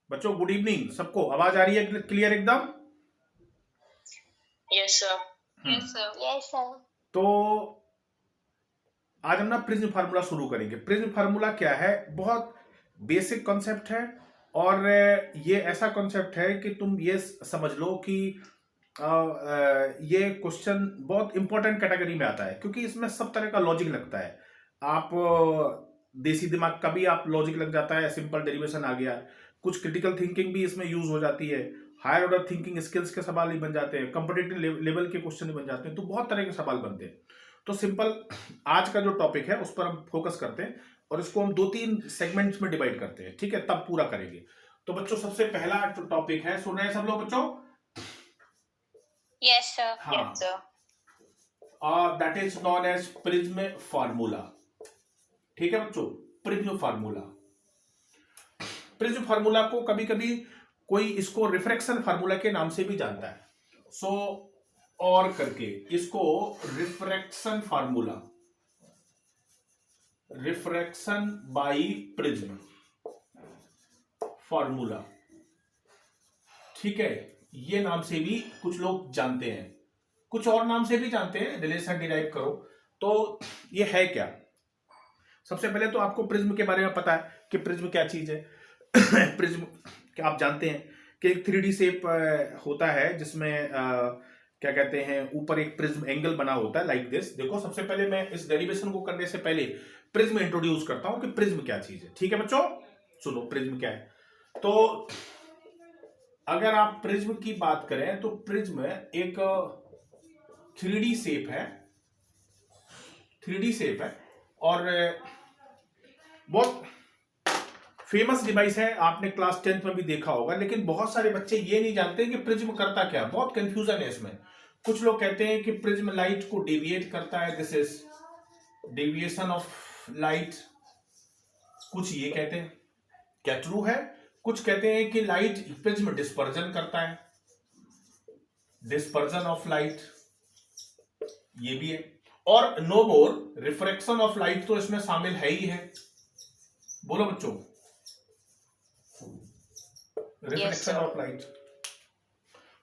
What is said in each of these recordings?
बच्चों good evening सबको, आवाज आ रही है क्लियर एकदम? Yes sir. Yes sir. Yes sir. तो आज हम ना प्रिज्म फार्मूला शुरू करेंगे। प्रिज्म फार्मूला क्या है? बहुत बेसिक कॉन्सेप्ट है और ये ऐसा कॉन्सेप्ट है कि तुम ये समझ लो कि ये क्वेश्चन बहुत इंपॉर्टेंट कैटेगरी में आता है, क्योंकि इसमें सब तरह का लॉजिक लगता है। आप देसी दिमाग का भी आप लॉजिक लग जाता है, सिंपल डेरिवेशन आ गया, कुछ क्रिटिकल थिंकिंग भी इसमें यूज हो जाती है, हायर ऑर्डर थिंकिंग स्किल्स के सवाल ही बन जाते हैं, कॉम्पिटिटिव लेवल के क्वेश्चन ही बन जाते हैं, तो बहुत तरह के सवाल बनते हैं। तो सिंपल आज का जो टॉपिक है उस पर हम फोकस करते हैं और इसको हम 2-3 सेगमेंट्स में डिवाइड करते हैं, ठीक है? तब पूरा करेंगे। तो बच्चों सबसे पहला जो टॉपिक है, सुन रहे हैं सब लोग बच्चों? Yes sir. हाँ, yes sir. That is known as prism formula. ठीक है बच्चों, प्रिज्म फार्मूला। प्रिज्म फार्मूला को कभी कभी कोई इसको रिफ्रैक्शन फार्मूला के नाम से भी जानता है। सो और करके इसको refraction formula, refraction by prism formula, ठीक है? ये नाम से भी कुछ लोग जानते हैं, कुछ और नाम से भी जानते हैं, रिलेशन डिराइव करो। तो ये है क्या? सबसे पहले तो आपको प्रिज्म के बारे में पता है कि प्रिज्म क्या चीज है। प्रिज्म क्या आप जानते हैं कि एक 3D शेप होता है जिसमें क्या कहते हैं, ऊपर एक प्रिज्म एंगल बना होता है लाइक दिस। देखो सबसे पहले मैं इस डेरिवेशन को करने से पहले प्रिज्म इंट्रोड्यूस करता हूं कि प्रिज्म क्या चीज है। ठीक है बच्चों, सुनो प्रिज्म क्या है। तो अगर आप प्रिज्म की बात करें तो प्रिज्म एक 3D शेप है, 3D शेप है और बहुत फेमस डिवाइस है, आपने क्लास 10th में भी देखा होगा। लेकिन बहुत सारे बच्चे ये नहीं जानते कि प्रिज्म करता क्या, बहुत कंफ्यूजन है इसमें। कुछ लोग कहते हैं कि प्रिज्म लाइट को डेविएट करता है, this is deviation of light. कुछ ये कहते हैं, क्या ट्रू है? कुछ कहते हैं कि लाइट प्रिज्म डिस्पर्जन करता है, डिस्पर्जन ऑफ लाइट, ये भी है। और no more refraction of light तो इसमें शामिल है ही है। बोलो बच्चों, रिफ्लेक्शन ऑफ लाइट।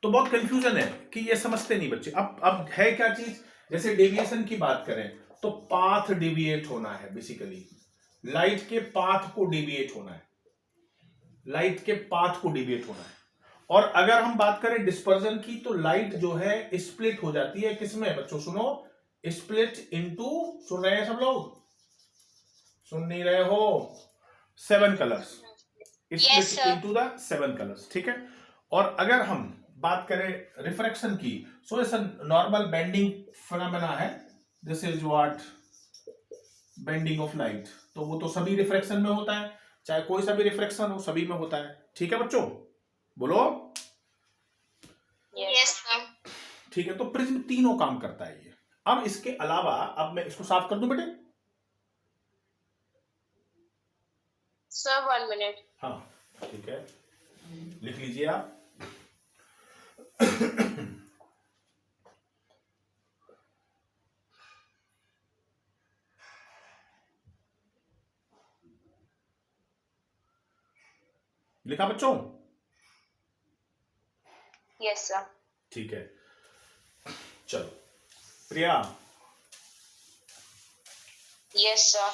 तो बहुत कंफ्यूजन है कि ये समझते नहीं बच्चे। अब है क्या चीज? जैसे डेविएशन की बात करें तो पाथ डेविएट होना है, बेसिकली लाइट के पाथ को डेविएट होना है, लाइट के पाथ को डेविएट होना है। और अगर हम बात करें डिस्पर्जन की तो लाइट जो है स्प्लिट हो जाती है, किसमें बच्चों? सुनो, स्प्लिट इनटू, सुन रहे हैं सब लोग? सुन नहीं रहे हो? 7 colours, split into the 7 colours, ठीक है? और अगर हम बात करें रिफ्रैक्शन की, so it's normal bending phenomena है, this is what bending of light. तो वो तो सभी रिफ्रैक्शन में होता है, चाहे कोई सा भी रिफ्रैक्शन हो, सभी में होता है। ठीक है बच्चों, बोलो। Yes sir. ठीक है, तो प्रिज्म तीनों काम करता है ये। अब इसके अलावा, अब मैं इसको साफ कर दूं बेटे? Sir 1 minute. हाँ ठीक है, लिख लीजिए आप। लिखा बच्चों? Yes sir. ठीक है, चलो प्रिया। Yes sir.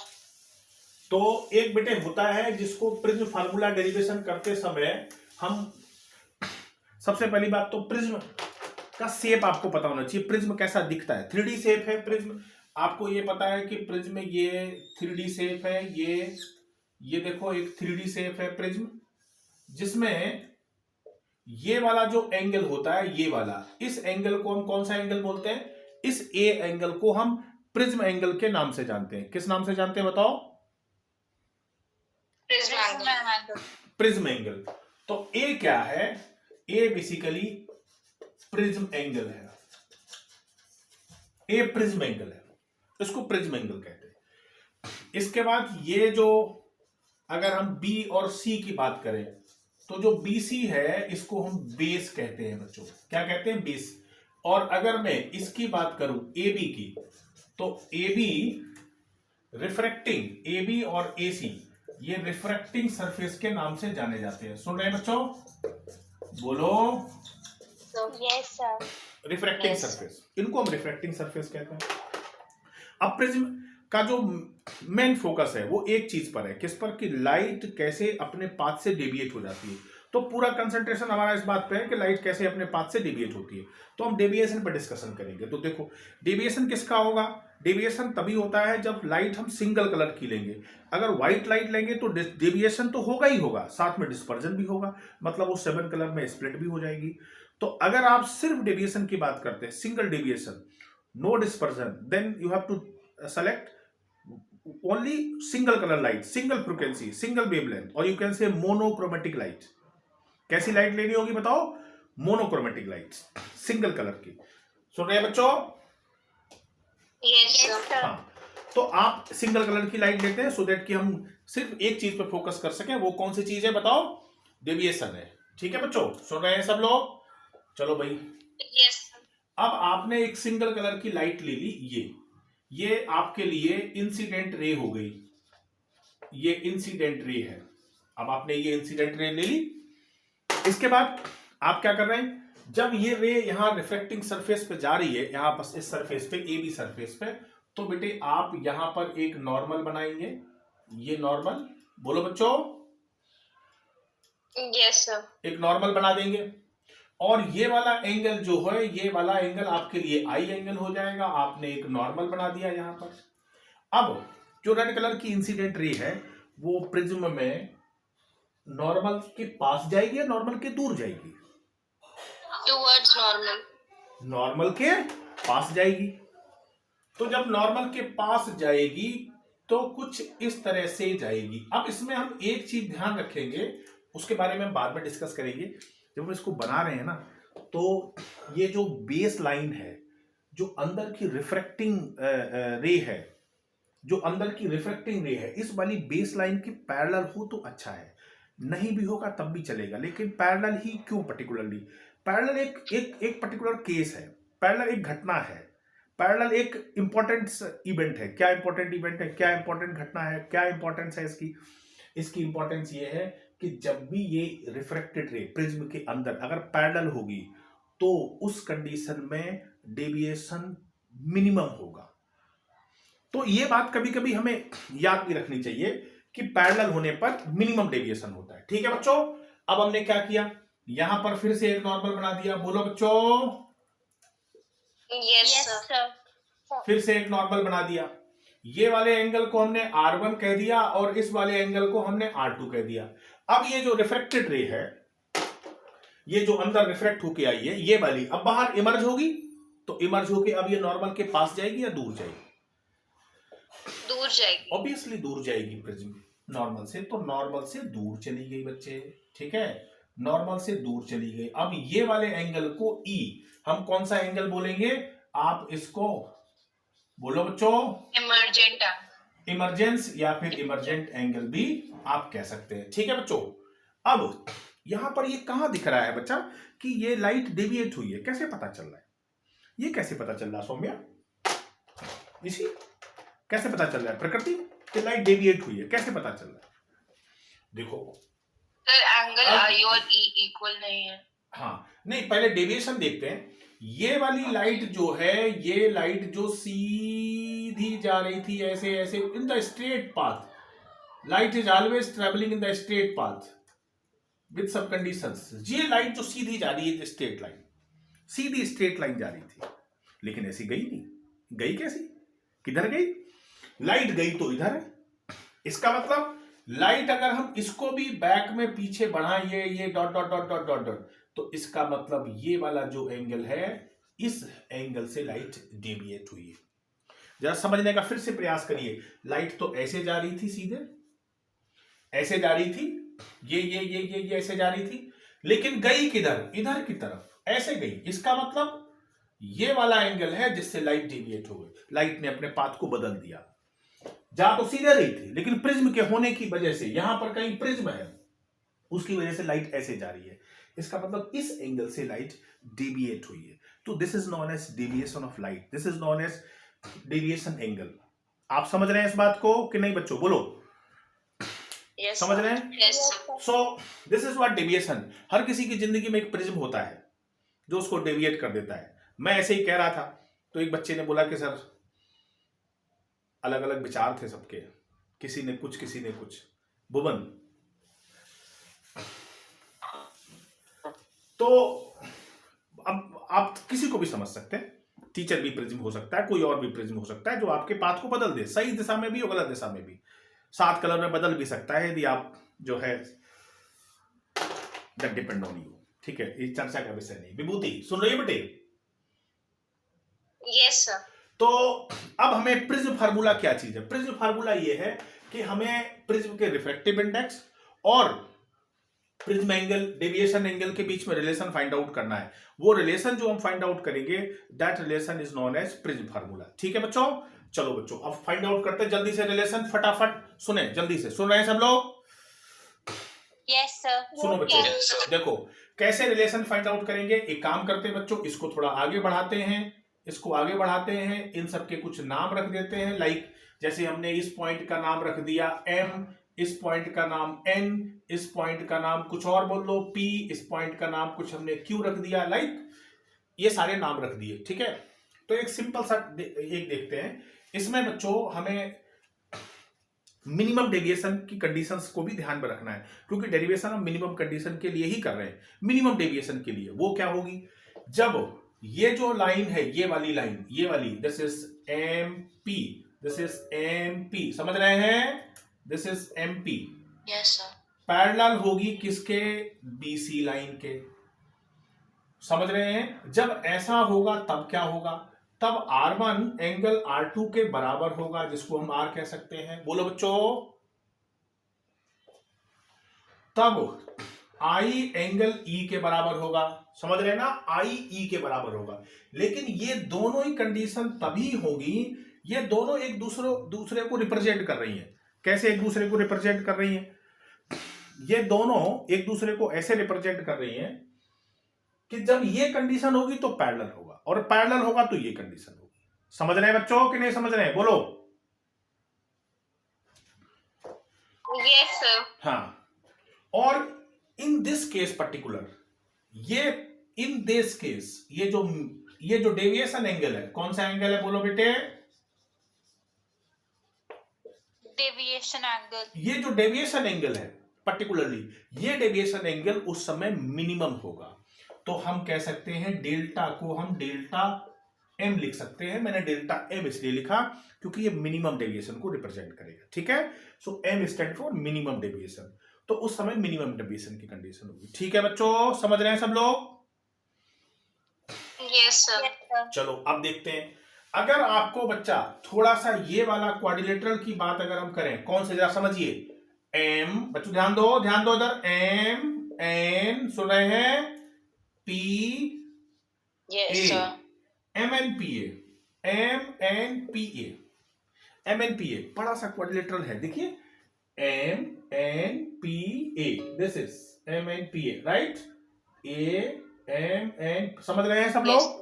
तो एक बेटे होता है जिसको प्रिज्म फार्मूला डेरिवेशन करते समय हम, सबसे पहली बात तो प्रिज्म का शेप आपको पता होना चाहिए, प्रिज्म कैसा दिखता है। 3D शेप है प्रिज्म, आपको ये पता है कि प्रिज्म ये 3D शेप है, ये देखो एक 3D शेप है प्रिज्म, जिसमें ये वाला जो एंगल होता है, ये वाला, इस एंगल को हम कौन सा एंगल बोलते हैं? इस ए एंगल को हम प्रिज्म एंगल के नाम से जानते हैं। किस नाम से जानते हैं बताओ? Prism angle. तो ए क्या है? ए बेसिकली प्रिज्म एंगल है, ए प्रिज्म एंगल है, इसको प्रिज्म एंगल कहते हैं। इसके बाद ये जो, अगर हम बी और सी की बात करें तो जो BC है इसको हम बेस कहते हैं बच्चों। क्या कहते हैं? बेस। और अगर मैं इसकी बात करूं AB की, तो AB रिफ्रैक्टिंग, AB और AC ये रिफ्रैक्टिंग सरफेस के नाम से जाने जाते हैं। सुन रहे हैं बच्चों? बोलो। Yes, sir. Refracting Yes. Surface, इनको हम रिफ्रैक्टिंग सरफेस कहते हैं। अब प्रिज्म का जो मेन फोकस है वो एक चीज पर है, किस पर? कि लाइट कैसे अपने पाथ से डेविएट हो जाती है। तो पूरा कंसंट्रेशन हमारा इस बात पे है कि लाइट कैसे अपने पाथ से डेविएट होती है। तो हम डेविएशन पर डिस्कशन करेंगे। तो देखो, डेविएशन किसका होगा? डेविएशन तभी होता है जब लाइट हम सिंगल कलर की लेंगे। अगर व्हाइट लाइट लेंगे तो डेविएशन तो होगा ही होगा, साथ में डिस्पर्जन भी होगा, मतलब वो 7 कलर में स्प्लिट भी हो जाएगी। तो अगर आप सिर्फ डेविएशन की बात करते हैं, single deviation, no dispersion, then you have to select only single color light, single frequency, single wavelength, or you can say monochromatic light। कैसी लाइट लेनी होगी बताओ? मोनोक्रोमेटिक लाइट, सिंगल कलर की। सुन रहे हैं बच्चों? Yes, sir. हाँ, तो आप सिंगल कलर की लाइट लेते हैं सो दैट कि हम सिर्फ एक चीज पर फोकस कर सकें। वो कौन सी चीज है बताओ? डेविएशन है। ठीक है बच्चों, सुन रहे हैं सब लोग? चलो भाई, Yes, sir. अब आपने एक सिंगल कलर की लाइट ले ली, ये आपके लिए इंसिडेंट रे हो गई, ये इंसिडेंट रे है। अब आपने ये इंसिडेंट रे ले ली। इसके बाद आप क्या कर रहे हैं? जब ये रे यहां रिफ्लेक्टिंग सरफेस पे जा रही है, यहां पर इस सरफेस पे, ए बी सरफेस पे, तो बेटे आप यहां पर एक नॉर्मल बनाएंगे। ये नॉर्मल, बोलो बच्चों, Yes, sir. एक नॉर्मल बना देंगे। और ये वाला एंगल जो है, ये वाला एंगल आपके लिए आई एंगल हो जाएगा। आपने एक नॉर्मल बना दिया यहां पर। अब जो रेड कलर की इंसिडेंट रे है वो प्रिज्म में नॉर्मल के पास जाएगी या नॉर्मल के दूर जाएगी? Towards normal. नॉर्मल के पास जाएगी। तो जब नॉर्मल के पास जाएगी तो कुछ इस तरह से जाएगी। अब इसमें हम एक चीज ध्यान रखेंगे, उसके बारे में हम बाद में डिस्कस करेंगे। जब हम इसको बना रहे हैं ना, तो ये जो बेस लाइन है, जो अंदर की रिफ्रैक्टिंग रे है, जो अंदर की रिफ्रैक्टिंग रे है, इस वाली बेस लाइन की पैरेलल हो तो अच्छा है, नहीं भी होगा तब भी चलेगा। लेकिन पैरेलल ही क्यों? पर्टिकुलरली पैरेलल एक पर्टिकुलर केस है, पैरेलल एक घटना है, पैरेलल एक इंपॉर्टेंट इवेंट है। क्या इंपॉर्टेंट इवेंट है? क्या इंपॉर्टेंट घटना है? क्या इंपॉर्टेंस है इसकी इंपॉर्टेंस ये है कि जब भी ये रिफ्रैक्टेड रे प्रिज्म के अंदर अगर पैरेलल होगी तो उस कंडीशन में डेविएशन मिनिमम होगा। तो ये बात कभी कभी हमें याद भी रखनी चाहिए कि पैरेलल होने पर मिनिमम डेविएशन होता है। ठीक है बच्चों? अब हमने क्या किया, यहां पर फिर से एक नॉर्मल बना दिया। बोलो बच्चों। Yes, sir. फिर से एक नॉर्मल बना दिया। ये वाले एंगल को हमने R1 कह दिया और इस वाले एंगल को हमने R2 कह दिया। अब ये जो रिफ्रैक्टेड रे है, ये जो अंदर रिफ्रैक्ट होके आई है, ये वाली अब बाहर इमर्ज होगी। तो इमर्ज होके अब ये नॉर्मल के पास जाएगी या दूर जाएगी? दूर जाएगी। ऑब्वियसली दूर जाएगी प्रिज्म नॉर्मल से। तो नॉर्मल से दूर चली गई बच्चे। ठीक है, नॉर्मल से दूर चली गई। अब ये वाले एंगल को E, हम कौन सा एंगल बोलेंगे? आप इसको बोलो बच्चों। Emergent. इमरजेंस या फिर इमरजेंट एंगल भी आप कह सकते हैं। ठीक है बच्चों? अब यहां पर ये कहां दिख रहा है बच्चा कि ये लाइट डेविएट हुई है? कैसे पता चल रहा है? ये कैसे पता चल रहा है सौम्या? इसी कैसे पता चल रहा है प्रकृति कि लाइट डेविएट हुई है? कैसे पता चल रहा है? देखो सर, एंगल अब- आई और ई इक्वल नहीं है। हाँ, नहीं, पहले डेविएशन देखते हैं। ये वाली लाइट जो है, ये लाइट जो सीधी जा रही थी ऐसे ऐसे in the straight path, light is always travelling in the straight path with सब कंडीशंस। ये लाइट जो सीधी जा रही है, स्ट्रेट लाइन, सीधी स्ट्रेट लाइन जा रही थी, लेकिन ऐसी गई नहीं। गई कैसी? किधर गई? लाइट गई तो इधर है। इसका मतलब लाइट अगर हम इसको भी बैक में पीछे बढ़ाएं, ये dot dot dot dot dot dot, तो इसका मतलब ये वाला जो एंगल है, इस एंगल से लाइट डेविएट हुई है। जरा समझने का फिर से प्रयास करिए। लाइट तो ऐसे जा रही थी, सीधे ऐसे जा रही थी, ये ऐसे जा रही थी, लेकिन गई किधर? इधर की तरफ, ऐसे गई। इसका मतलब ये वाला एंगल है जिससे लाइट डेविएट हो गई। लाइट ने अपने पाथ को बदल दिया। जा तो सीधे रही थी, लेकिन प्रिज्म के होने की वजह से, यहां पर कहीं प्रिज्म है, उसकी वजह से लाइट ऐसे जा रही है। इसका मतलब इस एंगल से लाइट डेविएट हुई है। तो this is known as deviation of light, this is known as deviation angle. आप समझ रहे हैं इस बात को कि नहीं बच्चों? बोलो। Yes, समझ sir. रहे हैं? Yes, Yes, sir. sir. So this is what deviation. हर किसी की जिंदगी में एक प्रिज्म होता है जो उसको डेविएट कर देता है। मैं ऐसे ही कह रहा था तो एक बच्चे ने बोला कि सर अलग अलग विचार थे सबके, किसी ने कुछ भुवन। तो अब आप किसी को भी समझ सकते हैं, टीचर भी प्रिज्म हो सकता है, कोई और भी प्रिज्म हो सकता है जो आपके पाथ को बदल दे, सही दिशा में भी और गलत दिशा में भी। 7 कलर में बदल भी सकता है यदि आप जो है दैट डिपेंड ऑन यू। ठीक है, ये चर्चा का विषय नहीं। विभूति सुन रही है बेटे? Yes, sir. तो अब हमें प्रिज्म फार्मूला क्या चीज है? प्रिज्म फार्मूला ये है कि हमें प्रिज्म के रिफ्रैक्टिव इंडेक्स और प्रिज्म एंगल, डेविएशन एंगल के बीच में रिलेशन फाइंड आउट करना है। वो रिलेशन जो हम फाइंड आउट करेंगे that relation is known as prism formula. ठीक है बच्चों? चलो बच्चों अब फाइंड आउट करते हैं जल्दी से रिलेशन, फटाफट सुने, जल्दी से सुन रहे हैं सब लोग? Yes, sir. सुनो बच्चों, Yes, sir. देखो कैसे रिलेशन फाइंड आउट करेंगे। एक काम करते हैं बच्चों, इसको थोड़ा आगे बढ़ाते हैं, इसको आगे बढ़ाते हैं, इन सब के कुछ नाम रख देते हैं। लाइक जैसे हमने इस पॉइंट का नाम रख दिया M, इस पॉइंट का नाम N, इस पॉइंट का नाम कुछ और बोल लो P, इस पॉइंट का नाम कुछ हमने Q रख दिया। लाइक ये सारे नाम रख दिए। ठीक है, तो एक सिंपल सा एक देखते हैं। इसमें बच्चों हमें मिनिमम डेविएशन की कंडीशंस को भी ध्यान में रखना है, क्योंकि डेरिवेशन हम मिनिमम कंडीशन के लिए ही कर रहे हैं। मिनिमम डेविएशन के लिए वो क्या होगी, जब ये जो लाइन है, ये वाली लाइन, ये वाली, this is MP, this is MP, समझ रहे हैं? This is MP Yes, sir. Parallel होगी किसके? BC लाइन के। समझ रहे हैं? जब ऐसा होगा तब क्या होगा? तब R1 एंगल R2 के बराबर होगा, जिसको हम R कह सकते हैं। बोलो बच्चों। तब I एंगल E के बराबर होगा। समझ रहे हैं ना? I E के बराबर होगा। लेकिन ये दोनों ही कंडीशन तभी होगी, ये दोनों एक दूसरे को रिप्रेजेंट कर रही हैं। कैसे एक दूसरे को रिप्रेजेंट कर रही हैं? ये दोनों एक दूसरे को ऐसे रिप्रेजेंट कर रही हैं कि जब ये कंडीशन होगी तो पैरेलल होगा, और पैरेलल होगा तो ये कंडीशन होगी। समझ रहे हैं बच्चों कि नहीं समझ रहे हैं? बोलो। Yes, sir. हाँ, और इन दिस केस पर्टिकुलर, ये इन दिस केस ये जो डेविएशन एंगल है, कौन सा एंगल है बोलो बेटे? Deviation angle. ये जो डेविएशन एंगल है पर्टिकुलरली, ये डेविएशन एंगल उस समय मिनिमम होगा। तो हम कह सकते हैं डेल्टा को हम डेल्टा M लिख सकते हैं। मैंने डेल्टा M इसलिए लिखा क्योंकि ये मिनिमम डेविएशन को रिप्रेजेंट करेगा। ठीक है, सो M stand for minimum deviation. तो उस समय मिनिमम डेविएशन की कंडीशन होगी। ठीक है बच्चों, समझ रहे हैं सब लोग? Yes, sir. Yes, sir. चलो अब देखते हैं, अगर आपको बच्चा थोड़ा सा ये वाला क्वाड्रिलेटरल की बात अगर हम करें, कौन से, जरा समझिए। M, बच्चों ध्यान दो इधर, M N, सुन रहे हैं? P Yes, A, sir. MNPA, MNPA बड़ा सा क्वाड्रिलेटरल है। देखिए MNPA, this is MNPA, right? AMN, समझ रहे हैं सब लोग?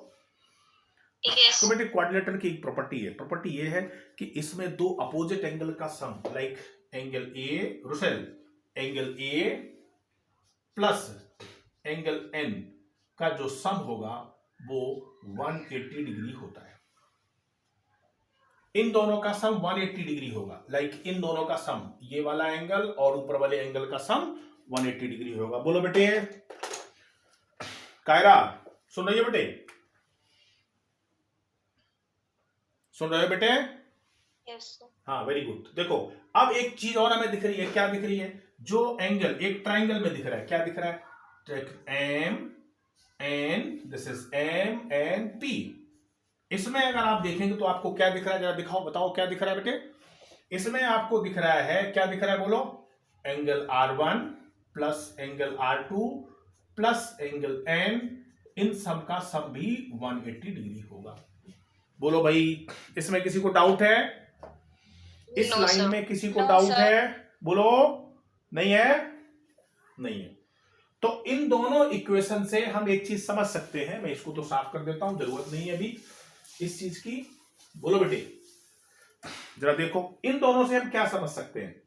Yes. तो बेटे क्वाड्रिलेटरल की एक प्रॉपर्टी है, प्रॉपर्टी ये है कि इसमें दो अपोजिट एंगल का सम, लाइक एंगल A, रुसेल, angle A plus angle N का जो सम होगा वो 180 डिग्री होता है। इन दोनों का सम 180 डिग्री होगा। लाइक इन दोनों का सम, ये वाला एंगल और ऊपर वाले एंगल का सम 180 डिग्री होगा। बोलो बेटे। कायरा सुन रही है बेटे? सुन रहे हो बेटे? Yes, sir. हाँ, वेरी गुड। देखो अब एक चीज और हमें दिख रही है। क्या दिख रही है? जो एंगल एक ट्राइंगल में दिख रहा है, क्या दिख रहा है? M N, this is M N P। इसमें अगर आप देखेंगे तो आपको क्या दिख रहा है? जरा दिखाओ, बताओ क्या दिख रहा है बेटे? इसमें आपको दिख रहा है, क्या दिख रहा है बोलो? Angle R1 plus angle R2 plus angle N, इन सम का सम भी 180 डिग्री होगा। बोलो भाई, इसमें किसी को डाउट है? इस No, लाइन sir. में किसी को No, डाउट sir. है? बोलो। नहीं है? नहीं है। तो इन दोनों इक्वेशन से हम एक चीज समझ सकते हैं। मैं इसको तो साफ कर देता हूं, जरूरत नहीं है अभी इस चीज की। बोलो बेटे, जरा देखो इन दोनों से हम क्या समझ सकते हैं।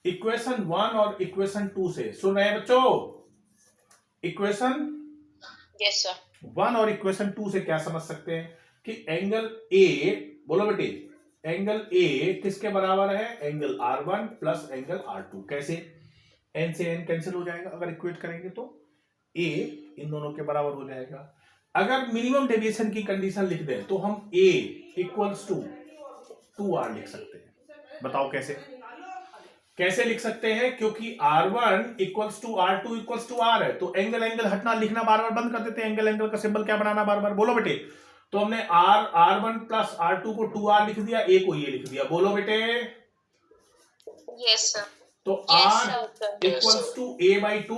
इक्वेशन 1 और इक्वेशन 2 से सुन रहे हैं बच्चों? Equation Yes, sir. 1 और इक्वेशन 2 से क्या समझ सकते हैं कि एंगल ए, बोलो बेटे, एंगल ए किसके बराबर है? Angle R1 plus angle R2। कैसे? एन से एन कैंसिल हो जाएगा अगर इक्वेट करेंगे तो ए इन दोनों के बराबर हो जाएगा। अगर मिनिमम डेविएशन की कंडीशन लिख दें तो हम ए इक्वल्स टू 2r लिख सकते हैं। बताओ कैसे? कैसे लिख सकते हैं? क्योंकि R1 equals to R2 equals to R है, तो एंगल एंगल हटना लिखना बार बार बंद कर देते हैं। एंगल एंगल का सिंबल क्या बनाना बार बार, बोलो बेटे। तो हमने R1 प्लस R2 को 2R लिख दिया, ए को ये लिख दिया, बोलो बेटे। Yes, sir. तो Yes, R sir. Equals to a/2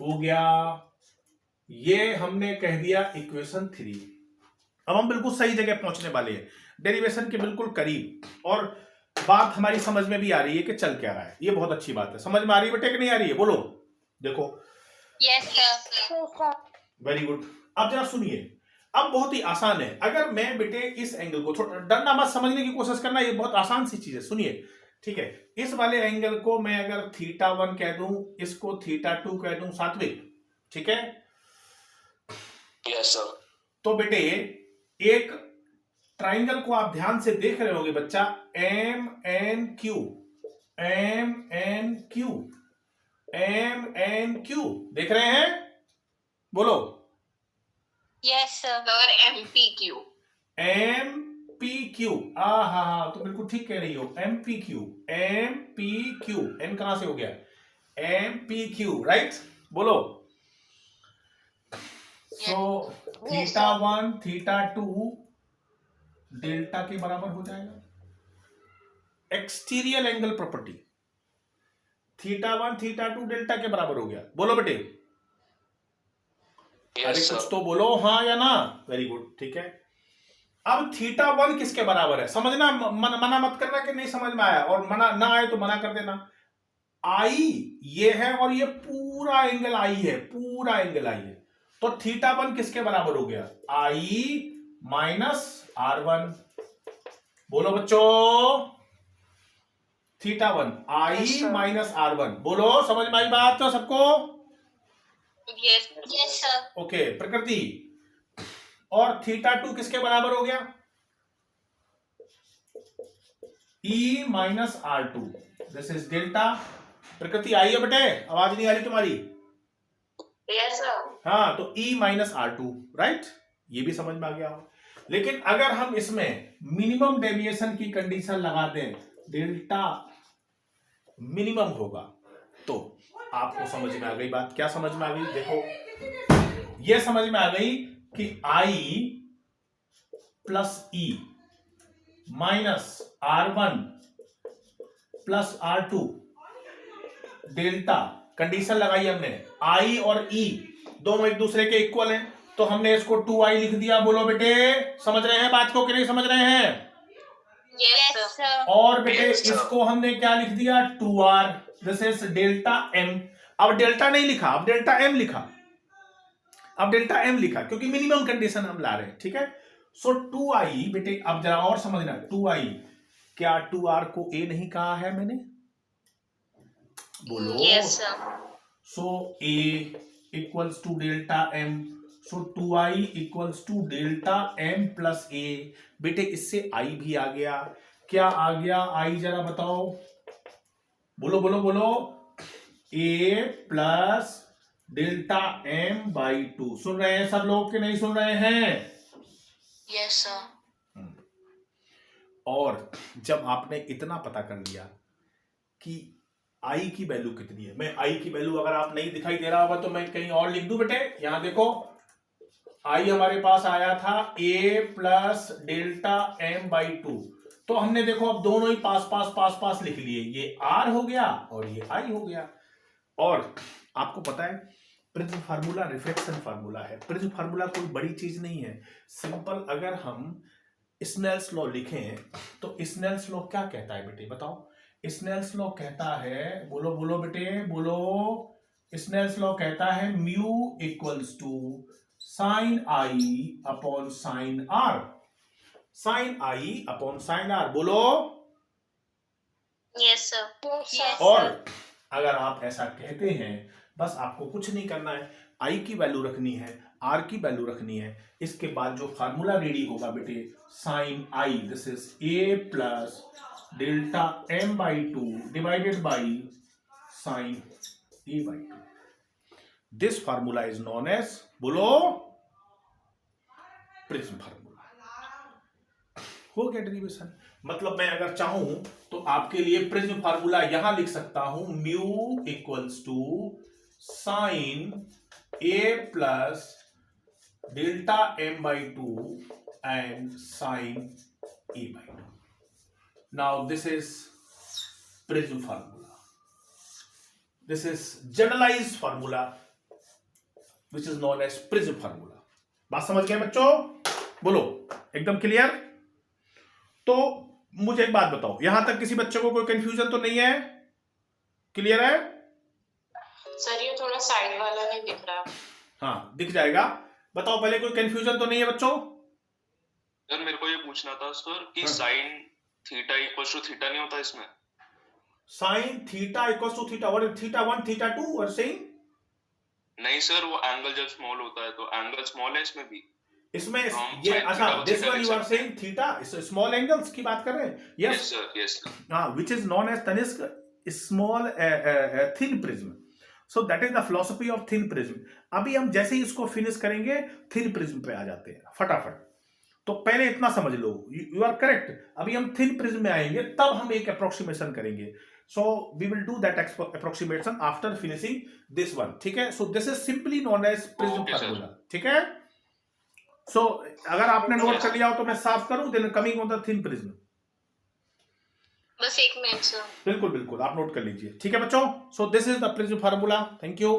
हो गया। ये हमने कह दिया इक्वेशन 3। अब हम बिल्कुल सही जगह पहुंचने वाले हैं, डेरिवेशन के बिल्कुल करीब, और बात हमारी समझ में भी आ रही है कि चल क्या रहा है। ये बहुत अच्छी बात है। समझ में आ रही है बेटे कि नहीं आ रही है? बोलो। देखो, Yes, sir. Very good. अब जरा सुनिए, अब बहुत ही आसान है। अगर मैं बेटे इस एंगल को, थोड़ा डरना मत, समझने की कोशिश करना, ये बहुत आसान सी चीज है। सुनिए, ठीक है? इस वाले एंगल को मैं अगर θ1 कह दूं, इसको θ2 कह दूं, सात्विक, ठीक है? Yes, sir. तो बेटे एक ट्राइंगल को आप ध्यान से देख रहे होंगे बच्चा, M N Q, M N Q, M N Q, देख रहे हैं? बोलो। Yes, sir. Sir, MPQ. M P Q, हा, तो बिल्कुल ठीक कह रही हो। M P Q, M P Q, N कहां से हो गया? M P Q, right? बोलो। सो θ1 θ2 डेल्टा के बराबर हो जाएगा। एक्सटीरियर एंगल प्रॉपर्टी, θ1 θ2 डेल्टा के बराबर हो गया। बोलो बेटे। अरे Yes, कुछ sir. तो बोलो, हाँ या ना। वेरी गुड, ठीक है। अब θ1 किसके बराबर है? समझना, मना मत करना कि नहीं समझ में आया, और मना ना आए तो मना कर देना। आई ये है और ये पूरा एंगल आई है, पूरा एंगल आई है। तो θ1 किसके बराबर हो गया? आई माइनस R1। बोलो बच्चों, θ1 आई Yes, sir. Minus R1। बोलो, समझ में आई बात तो सबको? Yes. Yes, sir. ओके प्रकृति। और θ2 किसके बराबर हो गया? E minus R2, this is delta. प्रकृति आई है बेटे? आवाज नहीं आ रही तुम्हारी? Yes, sir. हाँ, तो E माइनस R2, राइट? ये भी समझ में आ गया हो। लेकिन अगर हम इसमें मिनिमम डेविएशन की कंडीशन लगा दें, डेल्टा मिनिमम होगा, तो आपको समझ में आ गई बात। क्या समझ में आ गई? देखो, ये समझ में आ गई कि I plus E minus R1 plus R2 delta, condition लगाई हमने, I और E दोनों एक दूसरे के इक्वल हैं, तो हमने इसको 2i लिख दिया। बोलो बेटे, समझ रहे हैं बात को कि नहीं समझ रहे हैं? Yes, Yes, sir. sir. और बेटे Yes, sir. इसको हमने क्या लिख दिया? 2r, this is delta m। अब डेल्टा नहीं लिखा, अब डेल्टा m लिखा, अब डेल्टा m लिखा, क्योंकि मिनिमम कंडीशन हम ला रहे हैं, ठीक है? सो 2i बेटे, अब जरा और समझना, 2i, क्या 2r को a नहीं कहा है मैंने? बोलो। Yes, sir. So a equals to delta m, so 2i equals to delta m plus a। बेटे इससे i भी आ गया। क्या आ गया i? जरा बताओ, बोलो बोलो बोलो। a plus delta m by 2। सुन रहे हैं सब लोग कि नहीं सुन रहे हैं? Yes, sir. और जब आपने इतना पता कर लिया कि आई की वैल्यू कितनी है, मैं आई की वैल्यू, अगर आप नहीं दिखाई दे रहा होगा तो मैं कहीं और लिख दूं बेटे। यहां देखो, आई हमारे पास आया था a plus delta m by 2। तो हमने देखो अब दोनों ही पास पास पास पास लिख लिए, ये r हो गया और ये i हो गया। और आपको पता है प्रिज्म फार्मूला रिफ्लेक्शन फार्मूला है। प्रिज्म फार्मूला कोई बड़ी चीज नहीं है, सिंपल। अगर हम स्नेल्स लॉ लिखें तो स्नेल्स लॉ क्या कहता है बेटे? बताओ। स्नेल्स लॉ कहता है, बोलो बोलो बेटे बोलो। स्नेल्स लॉ कहता है mu equals to sine i upon sine r, sine i upon sine r. बोलो। Yes, sir. Yes, Yes. sir. और अगर आप ऐसा कहते हैं, बस आपको कुछ नहीं करना है, आई की वैल्यू रखनी है, आर की वैल्यू रखनी है, इसके बाद जो फार्मूला रेडी होगा बेटे, sine i, this is A plus delta m by two divided by sine A by two. This formula is known as, बोलो, प्रिज्म फार्मूला. हो गया डेरिवेशन. मतलब मैं अगर चाहूं तो आपके लिए प्रिज्म फार्मूला यहां लिख सकता हूं, mu equals to sine A plus delta m by two and sine A by two. Now this is prism formula. This is generalised formula which is known as prism formula. बात समझ गए बच्चों? बोलो, एकदम क्लियर? तो मुझे एक बात बताओ, यहां तक किसी बच्चे को कोई कंफ्यूजन तो नहीं है? क्लियर है? सर ये थोड़ा साइड वाला नहीं दिख रहा. हाँ, दिख जाएगा. बताओ पहले, कोई कंफ्यूजन तो नहीं है बच्चों? सर मेरे को ये पूछना था सर कि हाँ. Sine theta equals to theta नहीं होता इसमें? Sine theta equals to theta, what is theta 1 theta 2 और सेइंग? नहीं सर, वो एंगल जब स्मॉल होता है तो एंगल स्मॉल है इसमें भी. इसमें हाँ, ये sin अच्छा, theta को दिस theta वन लिख यू आर सकते सेइंग थीटा, स्मॉल एंगल्स की बात कर रहे हैं? Yes yes sir, yes. हाँ, विच इज नॉन एज तनिष्क small thin prism. So that is the philosophy of thin prism. अभी हम जैसे ही इसको फिनिश करेंगे, थिन प्रिज्म पे आ जाते हैं फटाफट. तो पहले इतना समझ लो, यू आर करेक्ट. अभी हम थिन प्रिज्म में आएंगे, तब हम एक अप्रोक्सीमेशन करेंगे. So we will do that approximation after finishing this one. ठीक है? So this is simply known as prism Okay, sir. Formula. ठीक है? सो अगर आपने नोट कर लिया हो तो मैं साफ करूं, then coming on the thin prism. बस एक मिनट सर. बिल्कुल बिल्कुल, आप नोट कर लीजिए. ठीक है बच्चों? सो this is the prism formula. Thank you.